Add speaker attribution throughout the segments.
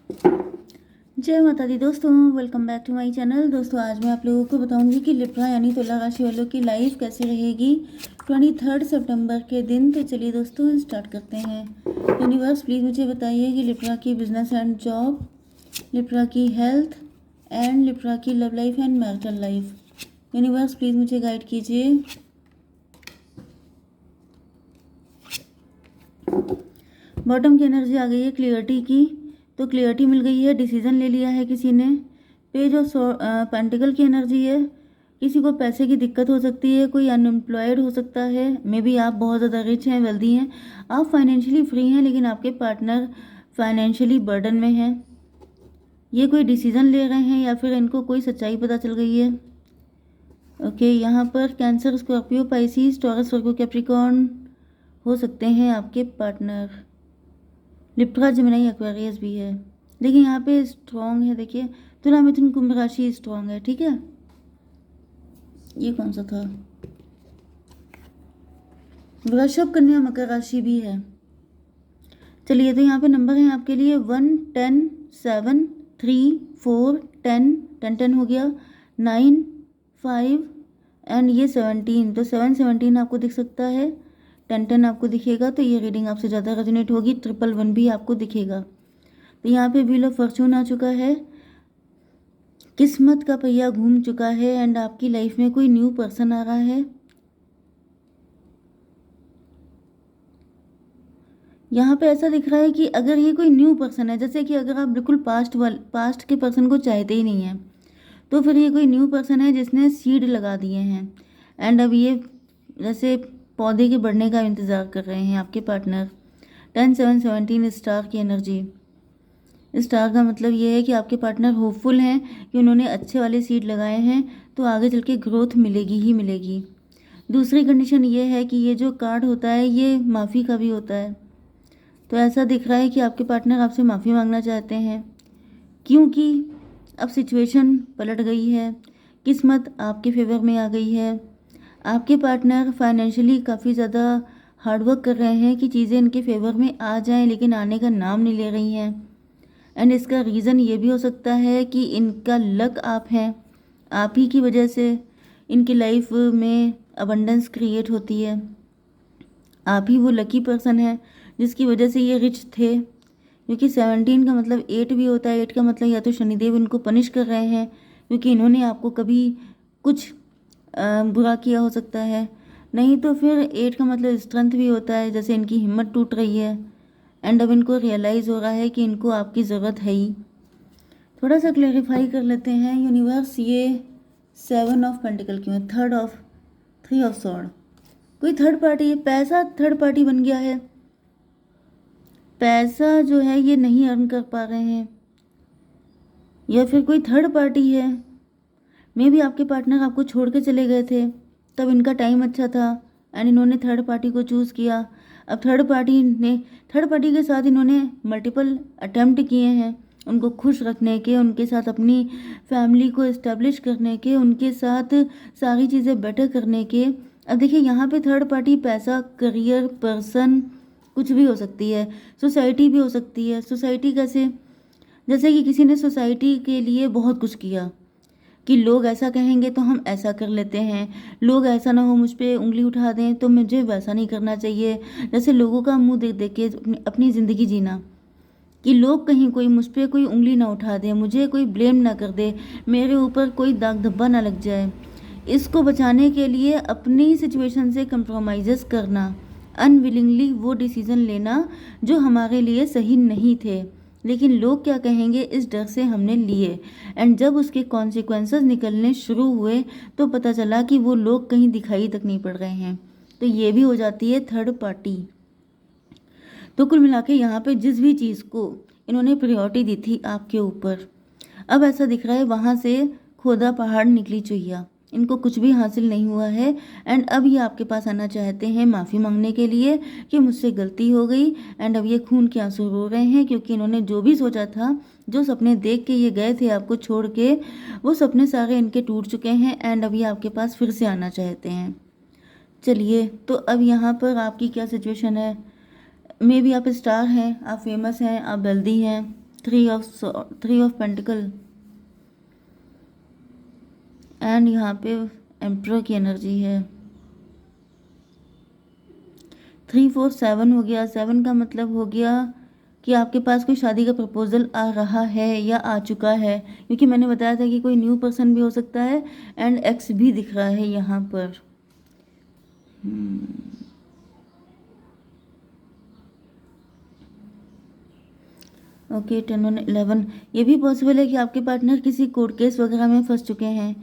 Speaker 1: जय माता दी दोस्तों, welcome back to my channel. दोस्तों आज मैं आप लोगों को बताऊंगी कि लिब्रा यानी तुला राशि वालों की लाइफ कैसे रहेगी 23 सितंबर के दिन। तो चलिए दोस्तों स्टार्ट करते हैं। यूनिवर्स प्लीज़ मुझे बताइए कि लिब्रा की बिजनेस एंड जॉब, लिब्रा की हेल्थ एंड लिब्रा की love life and marital life. Universe please मुझे गाइड कीजिए। बॉटम की एनर्जी आ गई है क्लियरिटी की, तो क्लियरिटी मिल गई है, डिसीजन ले लिया है किसी ने। पेज ऑफ पेंटिकल की एनर्जी है, किसी को पैसे की दिक्कत हो सकती है, कोई अनएम्प्लॉयड हो सकता है, मे बी आप बहुत ज़्यादा रिच हैं, वेल्दी हैं, आप फाइनेंशियली फ्री हैं, लेकिन आपके पार्टनर फाइनेंशियली बर्डन में हैं। ये कोई डिसीजन ले रहे हैं या फिर इनको कोई सच्चाई पता चल गई है। ओके, यहाँ पर कैंसर, स्कॉर्पियो, पाइसिस, टॉरस, वर्गो, कैप्रिकॉर्न हो सकते हैं आपके पार्टनर। लिब्रा, जेमिनी, एक्वेरियस भी है, लेकिन यहाँ पे स्ट्रॉन्ग है। देखिए तुला, मिथुन, कुंभ राशि स्ट्रॉन्ग है, ठीक है। ये कौन सा था? वृषभ, कन्या, मकर राशि भी है। चलिए, तो यहाँ पे नंबर है आपके लिए 1, 10, 7, 3, 4, 10, 10, 10 हो गया, 9, 5 एंड ये 17। तो 7, 17 आपको दिख सकता है, 10, 10 आपको दिखेगा, तो ये रीडिंग आपसे ज़्यादा रेजोनेट होगी। 111 भी आपको दिखेगा। तो यहाँ पे व्हील ऑफ फॉर्चून आ चुका है, किस्मत का पहिया घूम चुका है एंड आपकी लाइफ में कोई न्यू पर्सन आ रहा है। यहाँ पे ऐसा दिख रहा है कि अगर ये कोई न्यू पर्सन है, जैसे कि अगर आप बिल्कुल पास्ट के पर्सन को चाहते ही नहीं हैं, तो फिर ये कोई न्यू पर्सन है जिसने सीड लगा दिए हैं एंड अब ये जैसे पौधे के बढ़ने का इंतज़ार कर रहे हैं आपके पार्टनर। 10, 7, 17 स्टार की एनर्जी। स्टार का मतलब ये है कि आपके पार्टनर होपफुल हैं कि उन्होंने अच्छे वाले सीड लगाए हैं, तो आगे चल के ग्रोथ मिलेगी ही मिलेगी। दूसरी कंडीशन ये है कि ये जो कार्ड होता है ये माफ़ी का भी होता है। तो ऐसा दिख रहा है कि आपके पार्टनर आपसे माफ़ी मांगना चाहते हैं, क्योंकि अब सिचुएशन पलट गई है, किस्मत आपके फेवर में आ गई है। आपके पार्टनर फाइनेंशियली काफ़ी ज़्यादा हार्डवर्क कर रहे हैं कि चीज़ें इनके फेवर में आ जाएं, लेकिन आने का नाम नहीं ले रही हैं। एंड इसका रीज़न ये भी हो सकता है कि इनका लक आप हैं, आप ही की वजह से इनकी लाइफ में अबंडेंस क्रिएट होती है। आप ही वो लकी पर्सन है जिसकी वजह से ये रिच थे, क्योंकि 17 का मतलब 8 भी होता है। 8 का मतलब या तो शनिदेव इनको पनिश कर रहे हैं क्योंकि इन्होंने आपको कभी कुछ बुरा किया हो सकता है, नहीं तो फिर 8 का मतलब स्ट्रेंथ भी होता है, जैसे इनकी हिम्मत टूट रही है एंड अब इनको रियलाइज़ हो रहा है कि इनको आपकी ज़रूरत है ही। थोड़ा सा क्लेरिफाई कर लेते हैं यूनिवर्स, ये 7 ऑफ पेंटिकल क्यों है, 3 ऑफ सॉर्ड। कोई थर्ड पार्टी है, पैसा थर्ड पार्टी बन गया है, पैसा जो है ये नहीं अर्न कर पा रहे हैं, या फिर कोई थर्ड पार्टी है। मे भी आपके पार्टनर आपको छोड़ के चले गए थे, तब इनका टाइम अच्छा था एंड इन्होंने थर्ड पार्टी को चूज़ किया। अब थर्ड पार्टी के साथ इन्होंने मल्टीपल अटेम्प्ट किए हैं उनको खुश रखने के, उनके साथ अपनी फैमिली को इस्टेब्लिश करने के, उनके साथ सारी चीज़ें बेटर करने के। अब देखिए यहाँ पे थर्ड पार्टी पैसा, करियर, पर्सन, कुछ भी हो सकती है, सोसाइटी भी हो सकती है। सोसाइटी कैसे? जैसे कि किसी ने सोसाइटी के लिए बहुत कुछ किया कि लोग ऐसा कहेंगे तो हम ऐसा कर लेते हैं, लोग ऐसा ना हो मुझ पे उंगली उठा दें तो मुझे वैसा नहीं करना चाहिए। जैसे लोगों का मुंह देख देख के अपनी ज़िंदगी जीना, कि लोग कहीं कोई मुझ पे कोई उंगली ना उठा दे, मुझे कोई ब्लेम ना कर दे, मेरे ऊपर कोई दाग धब्बा ना लग जाए। इसको बचाने के लिए अपनी सिचुएशन से कंप्रोमाइज़ करना, अनविलिंगली वो डिसीज़न लेना जो हमारे लिए सही नहीं थे, लेकिन लोग क्या कहेंगे इस डर से हमने लिए। एंड जब उसके कॉन्सिक्वेंसेस निकलने शुरू हुए तो पता चला कि वो लोग कहीं दिखाई तक नहीं पड़ रहे हैं। तो ये भी हो जाती है थर्ड पार्टी। तो कुल मिला के यहाँ पे जिस भी चीज़ को इन्होंने प्रायोरिटी दी थी आपके ऊपर, अब ऐसा दिख रहा है वहाँ से खोदा पहाड़ निकली चुहिया, इनको कुछ भी हासिल नहीं हुआ है एंड अब ये आपके पास आना चाहते हैं माफ़ी मांगने के लिए कि मुझसे गलती हो गई। एंड अब ये खून के आंसू रो रहे हैं क्योंकि इन्होंने जो भी सोचा था, जो सपने देख के ये गए थे आपको छोड़ के, वो सपने सारे इनके टूट चुके हैं एंड अब ये आपके पास फिर से आना चाहते हैं। चलिए, तो अब यहाँ पर आपकी क्या सिचुएशन है? मे बी आप स्टार हैं, आप फेमस हैं, आप वेल्दी हैं, थ्री ऑफ पेंटिकल, एंड यहाँ पे एम्परर की एनर्जी है। 3 4 7 हो गया। 7 का मतलब हो गया कि आपके पास कोई शादी का प्रपोजल आ रहा है या आ चुका है, क्योंकि मैंने बताया था कि कोई न्यू पर्सन भी हो सकता है, एंड एक्स भी दिख रहा है यहाँ पर। ओके, 10 और 11, ये भी पॉसिबल है कि आपके पार्टनर किसी कोर्ट केस वगैरह में फंस चुके हैं।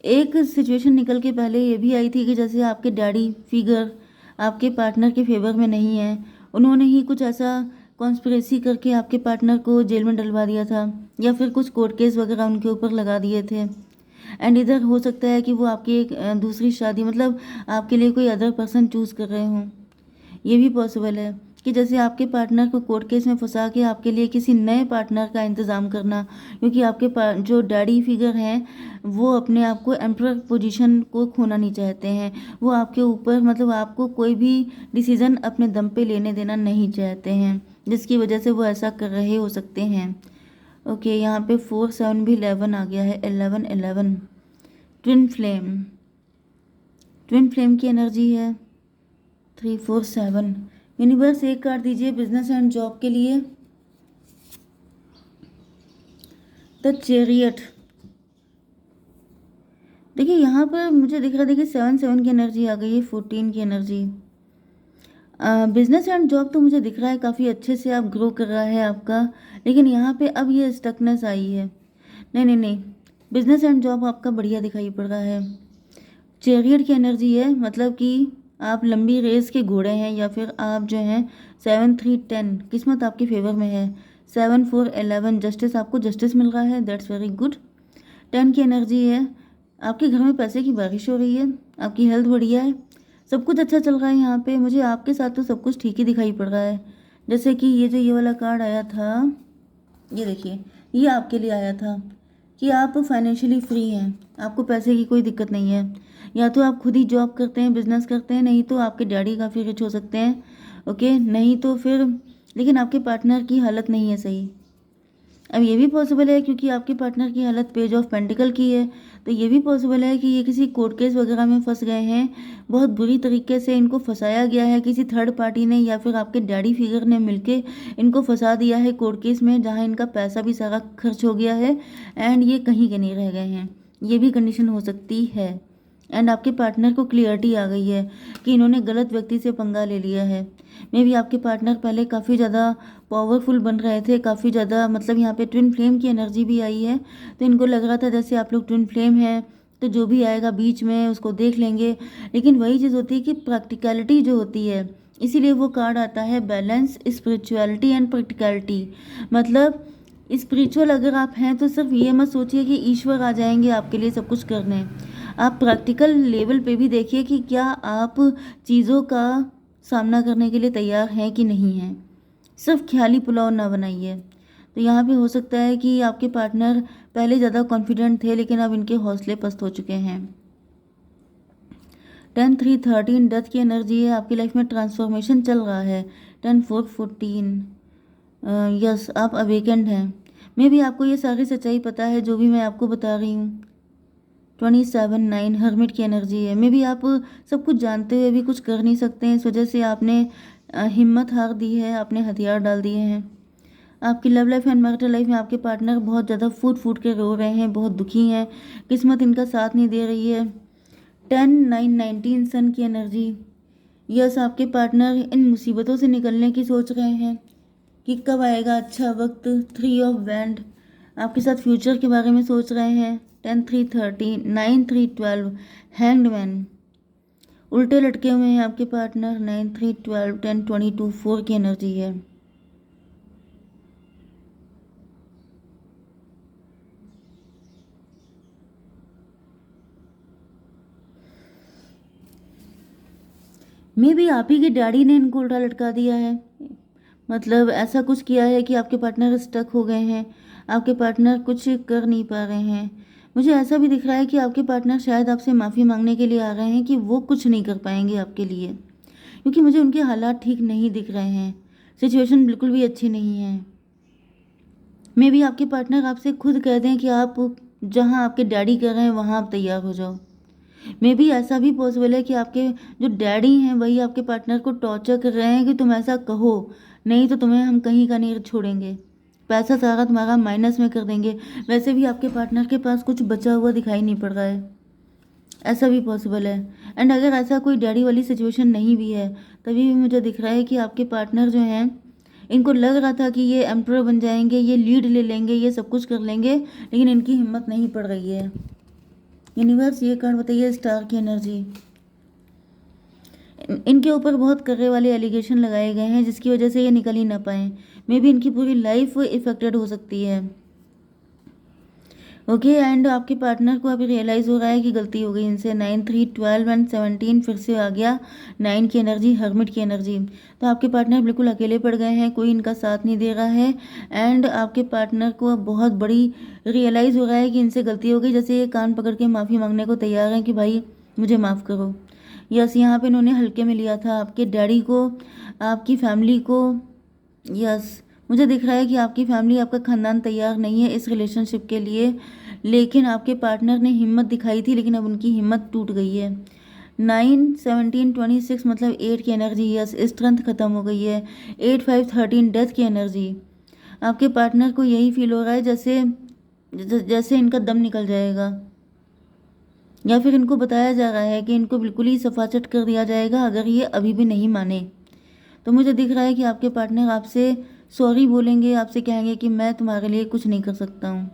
Speaker 1: एक सिचुएशन निकल के पहले ये भी आई थी कि जैसे आपके डैडी फिगर आपके पार्टनर के फेवर में नहीं है, उन्होंने ही कुछ ऐसा कॉन्स्पिरेसी करके आपके पार्टनर को जेल में डलवा दिया था, या फिर कुछ कोर्ट केस वगैरह उनके ऊपर लगा दिए थे। एंड इधर हो सकता है कि वो आपकी एक दूसरी शादी, मतलब आपके लिए कोई अदर पर्सन चूज़ कर रहे हों। ये भी पॉसिबल है कि जैसे आपके पार्टनर को कोर्ट केस में फंसा के आपके लिए किसी नए पार्टनर का इंतज़ाम करना, क्योंकि आपके जो डैडी फिगर हैं वो अपने आप को एम्परर पोजीशन को खोना नहीं चाहते हैं। वो आपके ऊपर, मतलब आपको कोई भी डिसीज़न अपने दम पे लेने देना नहीं चाहते हैं, जिसकी वजह से वो ऐसा कर रहे हो सकते हैं। ओके, यहाँ पे 4 7 भी 11 आ गया है। 11 ट्विन फ्लेम, ट्विन फ्लेम की एनर्जी है। 3 4 7। यूनिवर्स एक कार्ड दीजिए बिजनेस एंड जॉब के लिए। The chariot. देखिए यहाँ पर मुझे दिख रहा है, देखिए 7 की एनर्जी आ गई है, 14 की एनर्जी। बिजनेस एंड जॉब तो मुझे दिख रहा है काफ़ी अच्छे से आप ग्रो कर रहा है आपका, लेकिन यहाँ पे अब ये स्टकनेस आई है। नहीं नहीं नहीं, बिजनेस एंड जॉब आपका बढ़िया दिखाई पड़ रहा है। चैरियट की एनर्जी है, मतलब कि आप लंबी रेस के घोड़े हैं, या फिर आप जो हैं 7 3 10, किस्मत आपके फेवर में है। 7 4 11, जस्टिस, आपको जस्टिस मिल रहा है, दैट्स वेरी गुड। 10 की एनर्जी है, आपके घर में पैसे की बारिश हो रही है, आपकी हेल्थ बढ़िया है, सब कुछ अच्छा चल रहा है। यहाँ पे मुझे आपके साथ तो सब कुछ ठीक ही दिखाई पड़ रहा है। जैसे कि ये जो ये वाला कार्ड आया था, ये देखिए, ये आपके लिए आया था कि आप फाइनेंशियली फ्री हैं, आपको पैसे की कोई दिक्कत नहीं है। या तो आप खुद ही जॉब करते हैं, बिजनेस करते हैं, नहीं तो आपके डैडी काफ़ी रिच हो सकते हैं। ओके, नहीं तो फिर, लेकिन आपके पार्टनर की हालत नहीं है सही। अब ये भी पॉसिबल है क्योंकि आपके पार्टनर की हालत पेज ऑफ पेंटिकल की है, तो ये भी पॉसिबल है कि ये किसी कोर्ट केस वगैरह में फंस गए हैं, बहुत बुरी तरीके से इनको फंसाया गया है किसी थर्ड पार्टी ने, या फिर आपके डैडी फिगर ने मिलके इनको फंसा दिया है कोर्ट केस में, जहाँ इनका पैसा भी सारा खर्च हो गया है, एंड ये कहीं के नहीं रह गए हैं। ये भी कंडीशन हो सकती है। एंड आपके पार्टनर को क्लियरिटी आ गई है कि इन्होंने गलत व्यक्ति से पंगा ले लिया है। मे भी आपके पार्टनर पहले काफ़ी ज़्यादा पावरफुल बन रहे थे, काफ़ी ज़्यादा, मतलब यहाँ पे ट्विन फ्लेम की एनर्जी भी आई है, तो इनको लग रहा था जैसे आप लोग ट्विन फ्लेम हैं, तो जो भी आएगा बीच में उसको देख लेंगे। लेकिन वही चीज़ होती है कि प्रैक्टिकलिटी जो होती है, इसीलिए वो कार्ड आता है बैलेंस, स्पिरिचुअलिटी एंड प्रैक्टिकलिटी। मतलब स्पिरिचुअल अगर आप हैं तो सिर्फ ये मत सोचिए कि ईश्वर आ जाएंगे आपके लिए सब कुछ करने। आप प्रैक्टिकल लेवल पे भी देखिए कि क्या आप चीज़ों का सामना करने के लिए तैयार हैं कि नहीं हैं। सिर्फ ख्याली पुलाव ना बनाइए। तो यहाँ पे हो सकता है कि आपके पार्टनर पहले ज़्यादा कॉन्फिडेंट थे, लेकिन अब इनके हौसले पस्त हो चुके हैं। 10 3 13, डेथ की एनर्जी है, आपकी लाइफ में ट्रांसफॉर्मेशन चल रहा है। 10 4 14, यस, आप अवेकेंड हैं। मे भी आपको ये सारी सच्चाई पता है जो भी मैं आपको बता रही हूँ। 27 9, हर्मिट की एनर्जी है। मे भी आप सब कुछ जानते हुए भी कुछ कर नहीं सकते हैं, इस वजह से आपने हिम्मत हार दी है, आपने हथियार डाल दिए हैं। आपकी love life and marital life में आपके पार्टनर बहुत ज़्यादा फूट फूट के रो रहे हैं, बहुत दुखी हैं, किस्मत इनका साथ नहीं दे रही है। 10 9 19, सन की एनर्जी। यस, आपके पार्टनर इन मुसीबतों से निकलने की सोच रहे हैं कि कब आएगा अच्छा वक्त। 3 ऑफ बैंड, आपके साथ फ्यूचर के बारे में सोच रहे हैं। 10 3 13, 9 3 12, हैंग्ड मैन, उल्टे लटके हुए हैं आपके पार्टनर। 9 3 12 10 22, 4 की एनर्जी है। मे भी आप ही के डैडी ने इनको उल्टा लटका दिया है, मतलब ऐसा कुछ किया है कि आपके पार्टनर स्टक हो गए हैं, आपके पार्टनर कुछ कर नहीं पा रहे हैं। मुझे ऐसा भी दिख रहा है कि आपके पार्टनर शायद आपसे माफ़ी मांगने के लिए आ रहे हैं कि वो कुछ नहीं कर पाएंगे आपके लिए, क्योंकि मुझे उनके हालात ठीक नहीं दिख रहे हैं, सिचुएशन बिल्कुल भी अच्छी नहीं है। मे भी आपके पार्टनर आपसे खुद कह दें कि आप जहाँ आपके डैडी कर रहे हैं वहाँ आप तैयार हो जाओ। मे भी ऐसा भी पॉसिबल है कि आपके जो डैडी हैं वही आपके पार्टनर को टॉर्चर कर रहे हैं कि तुम ऐसा कहो, नहीं तो तुम्हें हम कहीं का नहीं छोड़ेंगे, पैसा सारा तुम्हारा माइनस में कर देंगे। वैसे भी आपके पार्टनर के पास कुछ बचा हुआ दिखाई नहीं पड़ रहा है, ऐसा भी पॉसिबल है। एंड अगर ऐसा कोई डैडी वाली सिचुएशन नहीं भी है, तभी भी मुझे दिख रहा है कि आपके पार्टनर जो हैं, इनको लग रहा था कि ये एम्परर बन जाएंगे, ये लीड ले लेंगे, ये सब कुछ कर लेंगे, लेकिन इनकी हिम्मत नहीं पड़ रही है। यूनिवर्स ये कार्ड बताइए, स्टार की एनर्जी। इनके ऊपर बहुत करने वाले एलिगेशन लगाए गए हैं जिसकी वजह से ये निकल ही ना पाए। मे बी इनकी पूरी लाइफ इफेक्टेड हो सकती है। ओके एंड आपके पार्टनर को अभी रियलाइज़ हो रहा है कि गलती हो गई इनसे। 9, 3, 12 एंड 17 फिर से आ गया 9 की एनर्जी, हर्मिट की एनर्जी। तो आपके पार्टनर बिल्कुल अकेले पड़ गए हैं, कोई इनका साथ नहीं दे रहा है। एंड आपके पार्टनर को अब बहुत बड़ी रियलाइज़ हो रहा है कि इनसे गलती हो गई, जैसे ये कान पकड़ के माफ़ी मांगने को तैयार हैं कि भाई मुझे माफ़ करो। यस, यहाँ पे इन्होंने हल्के में लिया था आपके डैडी को, आपकी फैमिली को। यस, मुझे दिख रहा है कि आपकी फैमिली, आपका खानदान तैयार नहीं है इस रिलेशनशिप के लिए, लेकिन आपके पार्टनर ने हिम्मत दिखाई थी, लेकिन अब उनकी हिम्मत टूट गई है। 9, 17, 26 मतलब 8 की एनर्जी। यस, स्ट्रेंथ खत्म हो गई है। 8, 5, 13 डेथ की एनर्जी। आपके पार्टनर को यही फील हो रहा है जैसे जैसे इनका दम निकल जाएगा, या फिर इनको बताया जा रहा है कि इनको बिल्कुल ही सफाचट कर दिया जाएगा अगर ये अभी भी नहीं माने। तो मुझे दिख रहा है कि आपके पार्टनर आपसे सॉरी बोलेंगे, आपसे कहेंगे कि मैं तुम्हारे लिए कुछ नहीं कर सकता हूँ।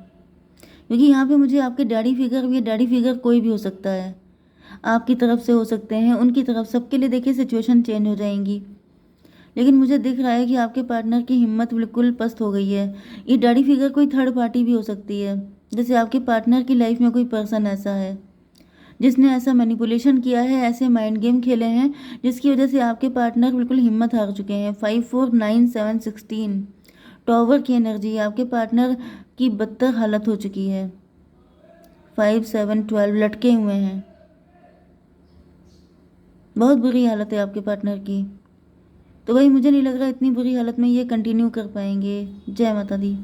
Speaker 1: क्योंकि यहाँ पे मुझे आपके डैडी फिगर भी, डैडी फिगर कोई भी हो सकता है, आपकी तरफ से हो सकते हैं, उनकी तरफ, सबके लिए देखिए सिचुएशन चेंज हो जाएंगी। लेकिन मुझे दिख रहा है कि आपके पार्टनर की हिम्मत बिल्कुल पस्त हो गई है। ये डैडी फिगर कोई थर्ड पार्टी भी हो सकती है, जैसे आपके पार्टनर की लाइफ में कोई पर्सन ऐसा है जिसने ऐसा मैनिपुलेशन किया है, ऐसे माइंड गेम खेले हैं जिसकी वजह से आपके पार्टनर बिल्कुल हिम्मत हार चुके हैं। 5, 4, 9, 7, 16 टॉवर की एनर्जी। आपके पार्टनर की बदतर हालत हो चुकी है। 5, 7, 12 लटके हुए हैं, बहुत बुरी हालत है आपके पार्टनर की। तो भाई मुझे नहीं लग रहा इतनी बुरी हालत में ये कंटिन्यू कर पाएंगे। जय माता दी।